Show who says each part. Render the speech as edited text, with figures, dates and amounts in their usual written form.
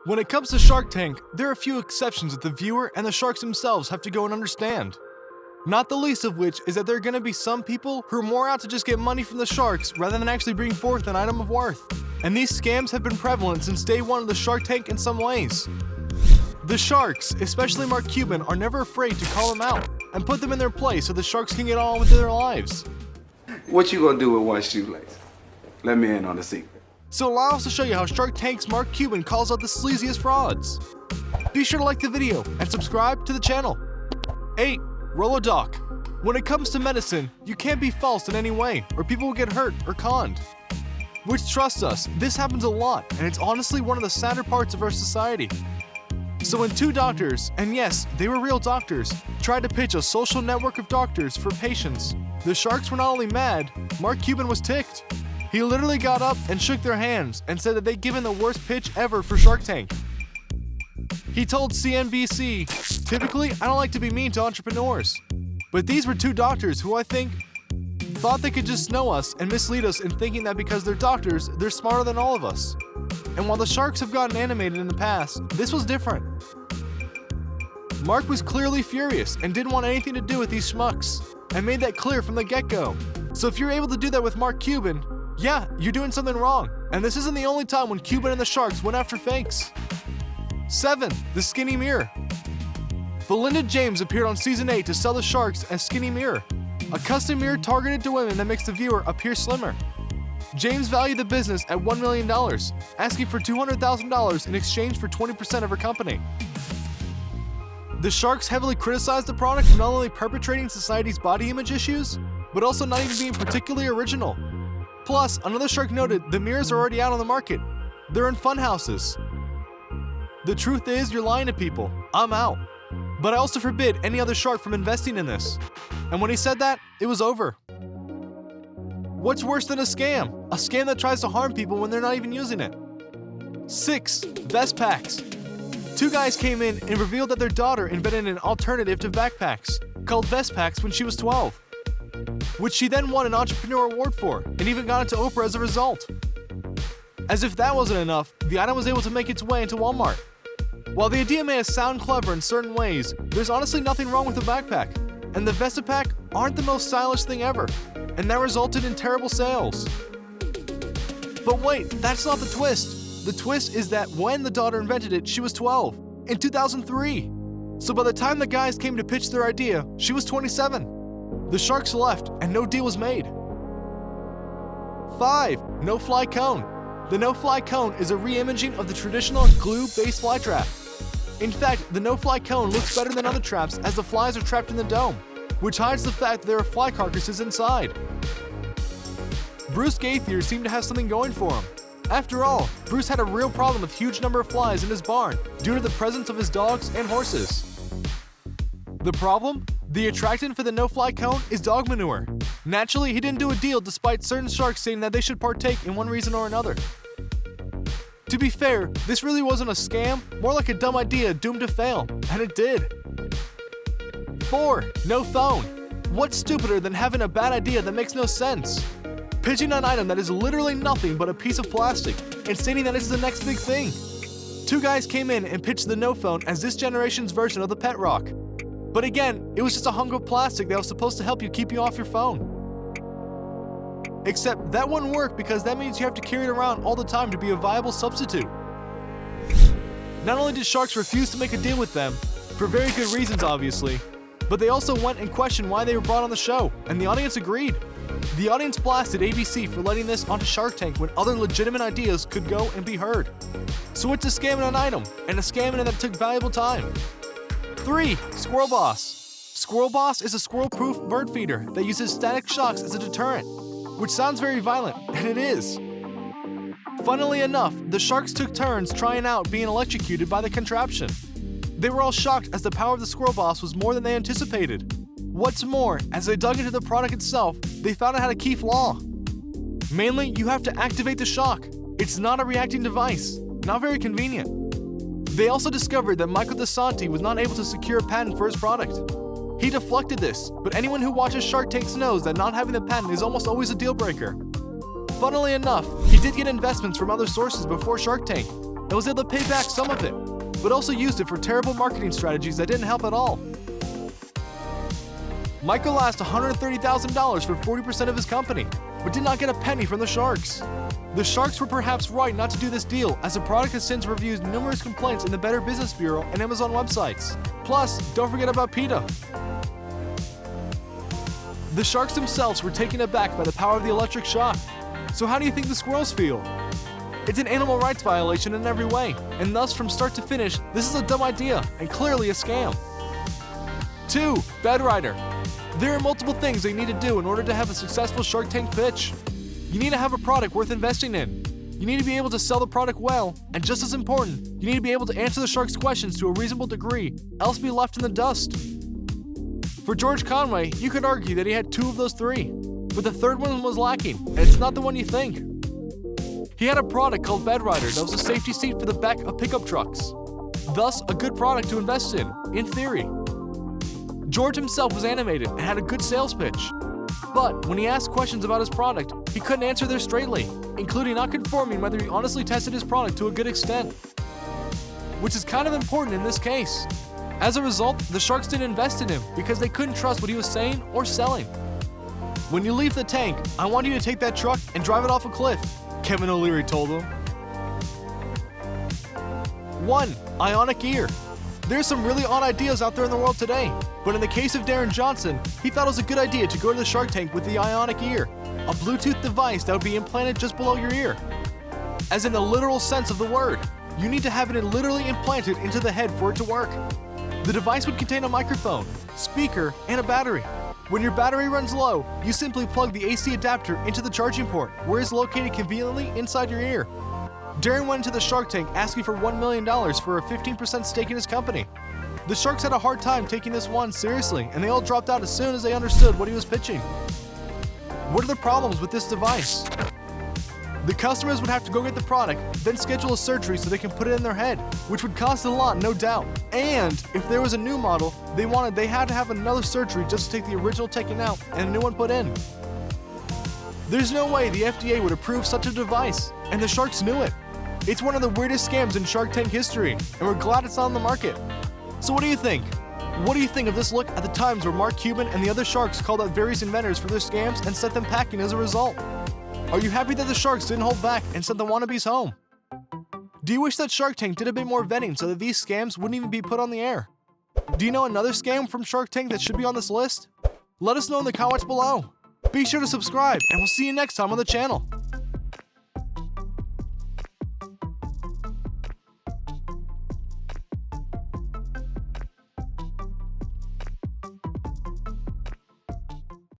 Speaker 1: When it comes to Shark Tank, there are a few exceptions that the viewer and the sharks themselves have to go and understand. Not the least of which is that there are going to be some people who are more out to just get money from the sharks rather than actually bring forth an item of worth. And these scams have been prevalent since day one of the Shark Tank in some ways. The sharks, especially Mark Cuban, are never afraid to call them out and put them in their place so the sharks can get on with their lives.
Speaker 2: What you gonna do with one shoelace? Let me in on the secret.
Speaker 1: So allow us to show you how Shark Tank's Mark Cuban calls out the sleaziest frauds. Be sure to like the video and subscribe to the channel. 8. Rolodoc. When it comes to medicine, you can't be false in any way or people will get hurt or conned. Which, trust us, this happens a lot and it's honestly one of the sadder parts of our society. So when two doctors, and yes, they were real doctors, tried to pitch a social network of doctors for patients, the sharks were not only mad, Mark Cuban was ticked. He literally got up and shook their hands and said that they'd given the worst pitch ever for Shark Tank. He told CNBC, "Typically, I don't like to be mean to entrepreneurs, but these were two doctors who I think thought they could just know us and mislead us in thinking that because they're doctors, they're smarter than all of us. And while the sharks have gotten animated in the past, this was different." Mark was clearly furious and didn't want anything to do with these schmucks, and made that clear from the get-go. So if you're able to do that with Mark Cuban, yeah, you're doing something wrong, and this isn't the only time when Cuban and the sharks went after fakes. 7. The Skinny Mirror. Belinda James appeared on Season 8 to sell the sharks a skinny mirror, a custom mirror targeted to women that makes the viewer appear slimmer. James valued the business at $1 million, asking for $200,000 in exchange for 20% of her company. The sharks heavily criticized the product for not only perpetrating society's body image issues, but also not even being particularly original. Plus, another shark noted the mirrors are already out on the market. They're in fun houses. The truth is, you're lying to people. I'm out. But I also forbid any other shark from investing in this. And when he said that, it was over. What's worse than a scam? A scam that tries to harm people when they're not even using it. 6. Vest packs. Two guys came in and revealed that their daughter invented an alternative to backpacks, called vest packs, when she was 12. Which she then won an entrepreneur award for, and even got into Oprah as a result. As if that wasn't enough, the item was able to make its way into Walmart. While the idea may sound clever in certain ways, there's honestly nothing wrong with the backpack, and the Vestapack aren't the most stylish thing ever, and that resulted in terrible sales. But wait, that's not the twist. The twist is that when the daughter invented it, she was 12, in 2003. So by the time the guys came to pitch their idea, she was 27. The sharks left, and no deal was made. 5. No-fly cone. The no-fly cone is a re-imaging of the traditional glue-based fly trap. In fact, the no-fly cone looks better than other traps as the flies are trapped in the dome, which hides the fact that there are fly carcasses inside. Bruce Gaither seemed to have something going for him. After all, Bruce had a real problem with huge number of flies in his barn due to the presence of his dogs and horses. The problem? The attractant for the no-fly cone is dog manure. Naturally, he didn't do a deal despite certain sharks saying that they should partake in one reason or another. To be fair, this really wasn't a scam, more like a dumb idea doomed to fail, and it did. 4. No phone. What's stupider than having a bad idea that makes no sense? Pitching an item that is literally nothing but a piece of plastic and stating that it's the next big thing. Two guys came in and pitched the no phone as this generation's version of the pet rock. But again, it was just a hunk of plastic that was supposed to help you keep you off your phone. Except that wouldn't work because that means you have to carry it around all the time to be a viable substitute. Not only did sharks refuse to make a deal with them, for very good reasons obviously, but they also went and questioned why they were brought on the show, and the audience agreed. The audience blasted ABC for letting this onto Shark Tank when other legitimate ideas could go and be heard. So it's a scam in an item, and a scam in it that took valuable time. 3. Squirrel Boss. Squirrel Boss is a squirrel-proof bird feeder that uses static shocks as a deterrent, which sounds very violent, and it is. Funnily enough, the sharks took turns trying out being electrocuted by the contraption. They were all shocked as the power of the Squirrel Boss was more than they anticipated. What's more, as they dug into the product itself, they found it had a key flaw. Mainly, you have to activate the shock. It's not a reacting device. Not very convenient. They also discovered that Michael DeSanti was not able to secure a patent for his product. He deflected this, but anyone who watches Shark Tank knows that not having the patent is almost always a deal breaker. Funnily enough, he did get investments from other sources before Shark Tank, and was able to pay back some of it, but also used it for terrible marketing strategies that didn't help at all. Michael asked $130,000 for 40% of his company, but did not get a penny from the Sharks. The Sharks were perhaps right not to do this deal, as the product has since reviewed numerous complaints in the Better Business Bureau and Amazon websites. Plus, don't forget about PETA. The Sharks themselves were taken aback by the power of the electric shock. So how do you think the squirrels feel? It's an animal rights violation in every way, and thus from start to finish, this is a dumb idea and clearly a scam. 2. Bedrider. There are multiple things they need to do in order to have a successful Shark Tank pitch. You need to have a product worth investing in. You need to be able to sell the product well, and just as important, you need to be able to answer the Sharks' questions to a reasonable degree, else be left in the dust. For George Conway, you could argue that he had 2 of those 3, but the third one was lacking, and it's not the one you think. He had a product called Bedrider that was a safety seat for the back of pickup trucks. Thus, a good product to invest in theory. George himself was animated and had a good sales pitch. But when he asked questions about his product, he couldn't answer there straightly, including not confirming whether he honestly tested his product to a good extent. Which is kind of important in this case. As a result, the Sharks didn't invest in him because they couldn't trust what he was saying or selling. When you leave the tank, I want you to take that truck and drive it off a cliff, Kevin O'Leary told him. 1. Ionic ear. There's some really odd ideas out there in the world today, but in the case of Darren Johnson, he thought it was a good idea to go to the Shark Tank with the Ionic ear, a Bluetooth device that would be implanted just below your ear. As in the literal sense of the word, you need to have it literally implanted into the head for it to work. The device would contain a microphone, speaker, and a battery. When your battery runs low, you simply plug the AC adapter into the charging port, where it's located conveniently inside your ear. Darren went into the Shark Tank asking for $1 million for a 15% stake in his company. The Sharks had a hard time taking this one seriously, and they all dropped out as soon as they understood what he was pitching. What are the problems with this device? The customers would have to go get the product, then schedule a surgery so they can put it in their head, which would cost a lot, no doubt. And if there was a new model they had to have another surgery just to take the original taken out and a new one put in. There's no way the FDA would approve such a device, and the Sharks knew it. It's one of the weirdest scams in Shark Tank history, and we're glad it's on the market. So what do you think? What do you think of this look at the times where Mark Cuban and the other Sharks called out various inventors for their scams and sent them packing as a result? Are you happy that the Sharks didn't hold back and sent the wannabes home? Do you wish that Shark Tank did a bit more vetting so that these scams wouldn't even be put on the air? Do you know another scam from Shark Tank that should be on this list? Let us know in the comments below. Be sure to subscribe, and we'll see you next time on the channel.